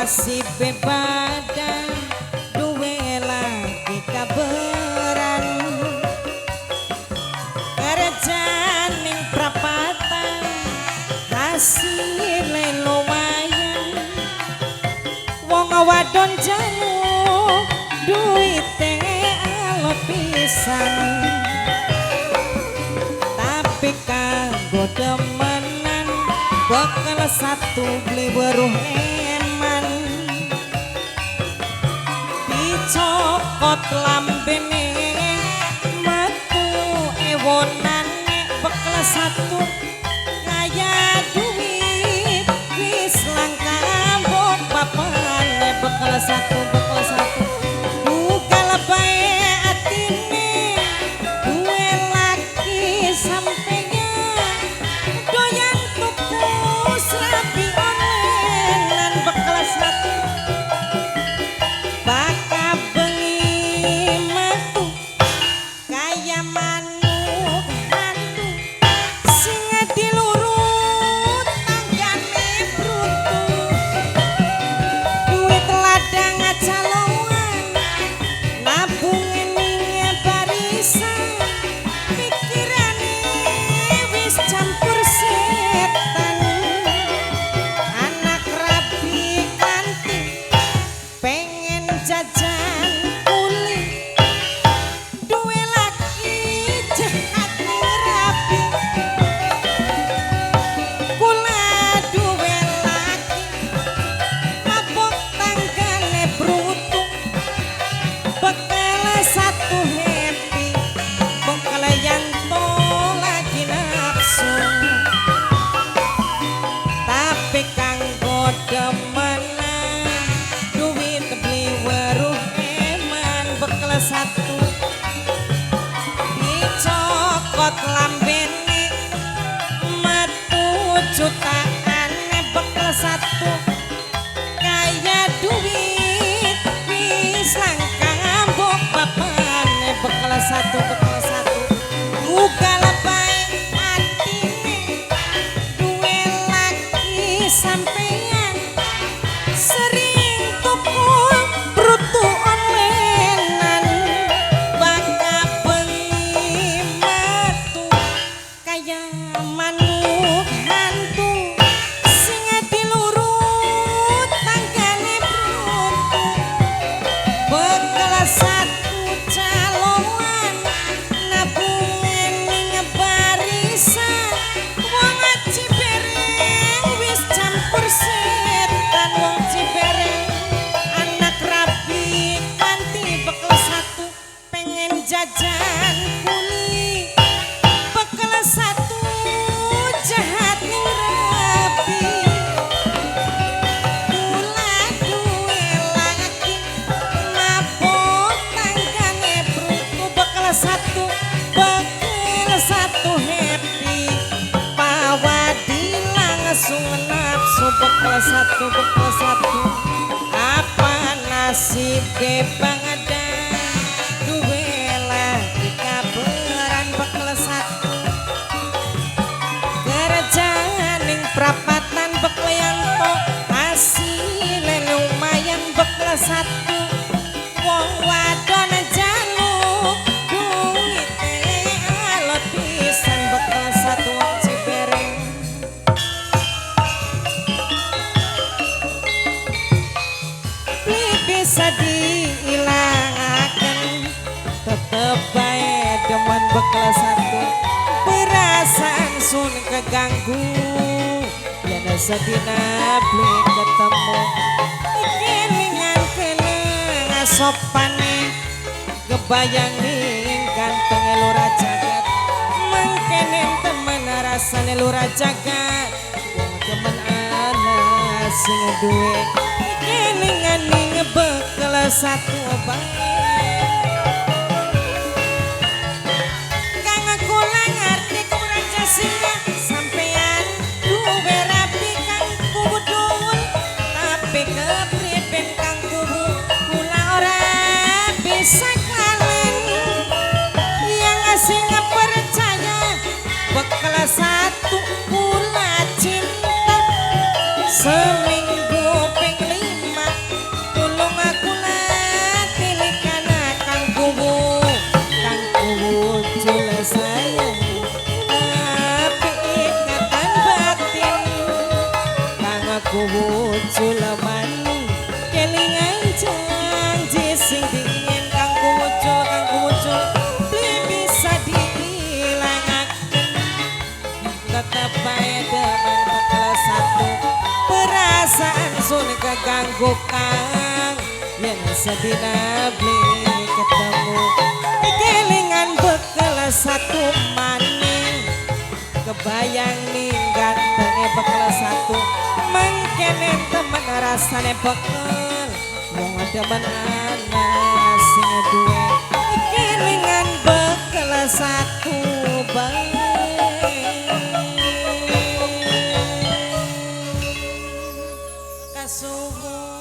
nasibe badan duwe lagi kaberan kerjaning prapatan hasilnya lumayan wong wadon janu duite alot pisan tapi kanggo demenan bakal satu beli weruh eman dicokot lambene metu ewonane bakal satu kaya duit wis langka mbok papane bakal satu buka bae atine duwe laki sampeyan doyan tuku serabi online bakal satu baka bengi metu kaya manuk hantu sing dilurut tanggane brutu duit ladang calongan nabunge ning barisan pikirane wis campur setan anak rabi kanti pengen jajan kuli duwe laki jahat rabi kula duwe laki mabok tanggane brutu bekal satu happy bekal yanto lagi nafsu tapi kanggo demenan duit beli weruh eman bekal satu dicokot lambene metu jutaan bekal satu kaya duit wis langka mbok papane bekal satu ugal bae atine duwe laki sampeyan sering tuku brutu onlenan baka bengi metu kaya manuk hantu sing dilurut tanggane brutu bekal satu calongan nabunge ning barisan wong Cibereng wis campur setan wong Cibereng anak rabi kanti bekal satu pengen jajan kuli bekal satu jahat ning rabi kula duwe laki mabok tanggane brutu bekal satu happy pawadi langsung nafsu bekal satu apa nasibe bangedan duwe lagi kaberan bekal satu kerjaaning prapatan bekal yanto hasilnya lumayan bekal satu wong wadon janu duite alot pisan bekal satu wong Cibereng bisa diilangaken tetep bae demen bekal satu perasaan sun keganggu yana sedina beli ketemu kelingan kenang asopane kebayang ning kantong lura jagat mangkene temen rasane lura jagat wong temen ana sing duwe kelingan ning bekal satu bae kang kula ngerti kurang jasinga sampean duwe rapi kang kubudul tapi kepriben kang kubu kula ora bisa kalen yang asing percaya bekal satu kula cinta seminggu ping 5 sayang tapi ikatan batin kang aku muncul mani kelingan janji sing dingin kang ku muncul beli bisa dihilangaken tetap bae demen bakal satu perasaan sun keganggu kang yen sedina beli ketemu kelingan bekal satu maning kebayang nih gantengnya bekal satu mangkene temen rasane bekal wong demen anak sing duwe kelingan bekal satu bae kasuwun